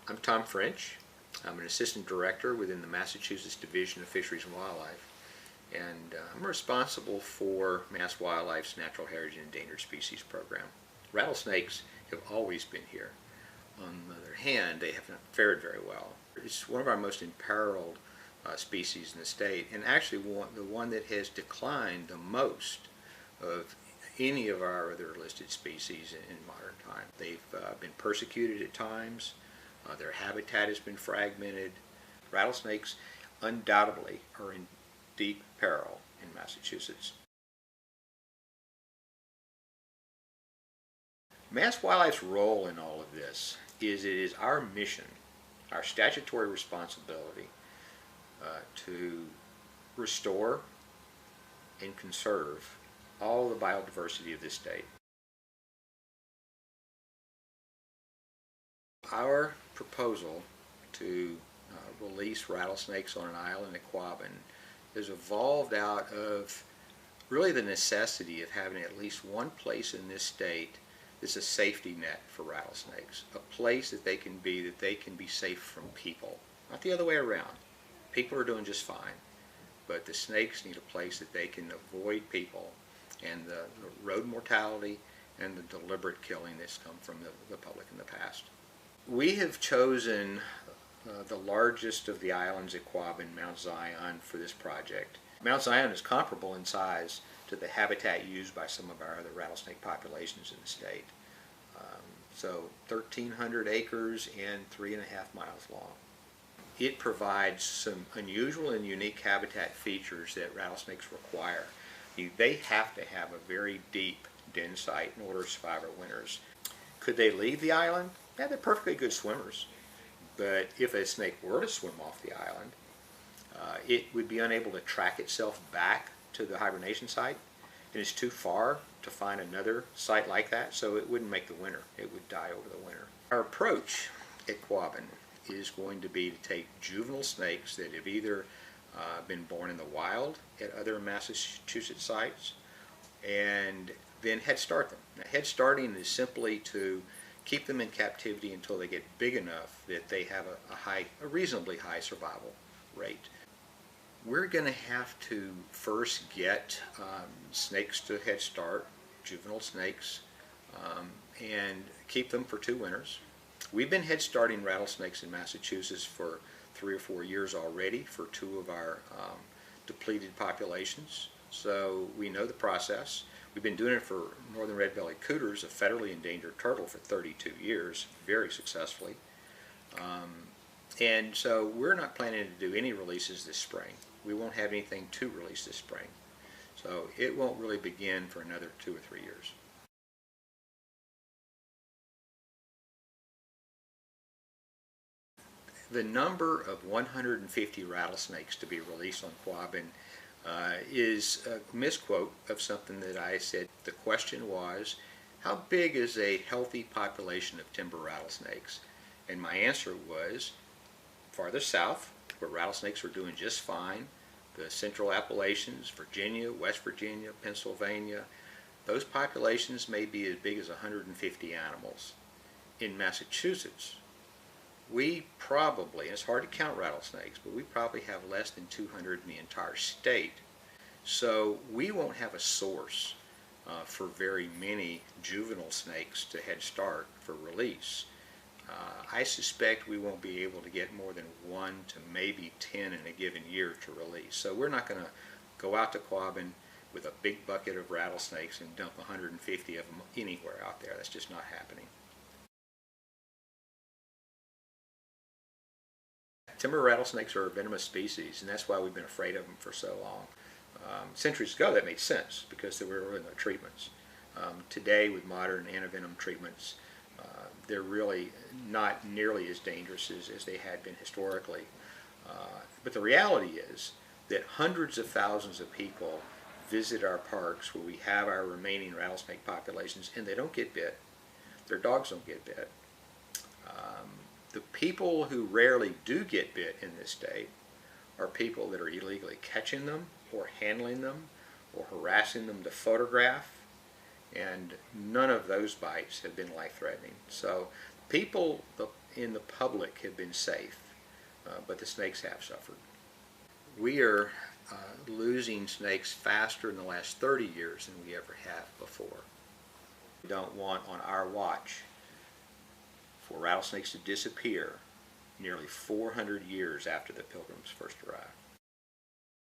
I'm Tom French. I'm an assistant director within the Massachusetts Division of Fisheries and Wildlife, and I'm responsible for MassWildlife's Natural Heritage and Endangered Species program. Rattlesnakes have always been here. On the other hand, they haven't fared very well. It's one of our most imperiled species in the state, and actually the one that has declined the most of any of our other listed species in modern time. They've been persecuted at times. Their habitat has been fragmented. Rattlesnakes undoubtedly are in deep peril in Massachusetts. MassWildlife's role in all of this is it is our mission, our statutory responsibility to restore and conserve all the biodiversity of this state. Our proposal to release rattlesnakes on an island at Quabbin has evolved out of really the necessity of having at least one place in this state that's a safety net for rattlesnakes, a place that they can be safe from people, not the other way around. People are doing just fine, but the snakes need a place that they can avoid people and the road mortality and the deliberate killing that's come from the public in the past. We have chosen the largest of the islands at Quabbin, Mount Zion, for this project. Mount Zion is comparable in size to the habitat used by some of our other rattlesnake populations in the state. So 1,300 acres and 3.5 miles long. It provides some unusual and unique habitat features that rattlesnakes require. They have to have a very deep den site in order to survive our winters. Could they leave the island? Yeah, they're perfectly good swimmers. But if a snake were to swim off the island, it would be unable to track itself back to the hibernation site. And it's too far to find another site like that, so it wouldn't make the winter. It would die over the winter. Our approach at Quabbin is going to be to take juvenile snakes that have either been born in the wild at other Massachusetts sites and then head start them. Now, head starting is simply to keep them in captivity until they get big enough that they have a reasonably high survival rate. We're going to have to first get snakes to head start, juvenile snakes, and keep them for 2 winters. We've been head starting rattlesnakes in Massachusetts for 3 or 4 years already for 2 of our depleted populations, so we know the process. We've been doing it for northern red-bellied cooters, a federally endangered turtle, for 32 years, very successfully. And so we're not planning to do any releases this spring. We won't have anything to release this spring. So it won't really begin for another 2 or 3 years. The number of 150 rattlesnakes to be released on Quabbin is a misquote of something that I said. The question was, how big is a healthy population of timber rattlesnakes? And my answer was, farther south, where rattlesnakes are doing just fine, the central Appalachians, Virginia, West Virginia, Pennsylvania, those populations may be as big as 150 animals. In Massachusetts, we probably, and it's hard to count rattlesnakes, but we probably have less than 200 in the entire state. So we won't have a source for very many juvenile snakes to head start for release. I suspect we won't be able to get more than 1 to maybe 10 in a given year to release. So we're not going to go out to Quabbin with a big bucket of rattlesnakes and dump 150 of them anywhere out there. That's just not happening. Timber rattlesnakes are a venomous species, and that's why we've been afraid of them for so long. Centuries ago that made sense because there were really no treatments. Today, with modern antivenom treatments, they're really not nearly as dangerous as they had been historically. But the reality is that hundreds of thousands of people visit our parks where we have our remaining rattlesnake populations, and they don't get bit. Their dogs don't get bit. The people who rarely do get bit in this state are people that are illegally catching them or handling them or harassing them to photograph, and none of those bites have been life-threatening. So people in the public have been safe, but the snakes have suffered. We are losing snakes faster in the last 30 years than we ever have before. We don't want on our watch for rattlesnakes to disappear nearly 400 years after the Pilgrims first arrived.